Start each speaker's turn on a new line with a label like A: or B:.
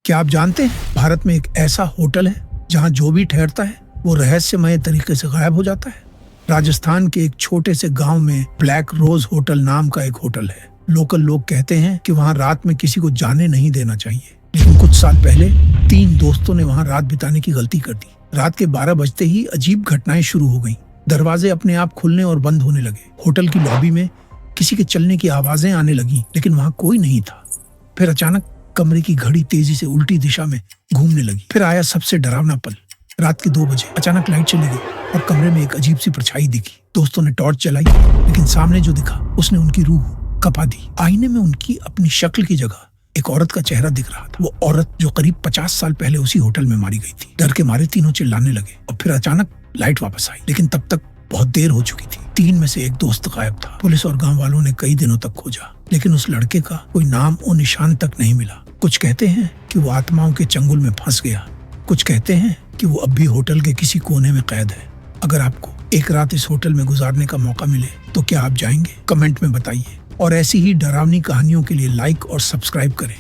A: क्या आप जानते हैं भारत में एक ऐसा होटल है जहां जो भी ठहरता है वो रहस्यमय तरीके से गायब हो जाता है। राजस्थान के एक छोटे से गांव में ब्लैक रोज होटल नाम का एक होटल है। लोकल लोग कहते हैं कि वहां रात में किसी को जाने नहीं देना चाहिए, लेकिन कुछ साल पहले 3 दोस्तों ने वहां रात बिताने की गलती कर दी। रात के 12 बजते ही अजीब घटनाएं शुरू हो गईं। दरवाजे अपने आप खुलने और बंद होने लगे। होटल की लॉबी में किसी के चलने की आवाजें आने लगी, लेकिन वहां कोई नहीं था। फिर अचानक कमरे की घड़ी तेजी से उल्टी दिशा में घूमने लगी। फिर आया सबसे डरावना पल। रात के 2 बजे अचानक लाइट चली गई और कमरे में एक अजीब सी परछाई दिखी। दोस्तों ने टॉर्च चलाई, लेकिन सामने जो दिखा उसने उनकी रूह कपा दी। आईने में उनकी अपनी शक्ल की जगह एक औरत का चेहरा दिख रहा था। वो औरत जो करीब 50 साल पहले उसी होटल में मारी गई थी। डर के मारे तीनों चिल्लाने लगे और फिर अचानक लाइट वापस आई, लेकिन तब तक बहुत देर हो चुकी थी। 3 में से एक दोस्त गायब था। पुलिस और गांव वालों ने कई दिनों तक खोजा, लेकिन उस लड़के का कोई नाम और निशान तक नहीं मिला। कुछ कहते हैं कि वो आत्माओं के चंगुल में फंस गया, कुछ कहते हैं कि वो अब भी होटल के किसी कोने में कैद है। अगर आपको एक रात इस होटल में गुजारने का मौका मिले तो क्या आप जाएंगे? कमेंट में बताइए। और ऐसी ही डरावनी कहानियों के लिए लाइक और सब्सक्राइब करें।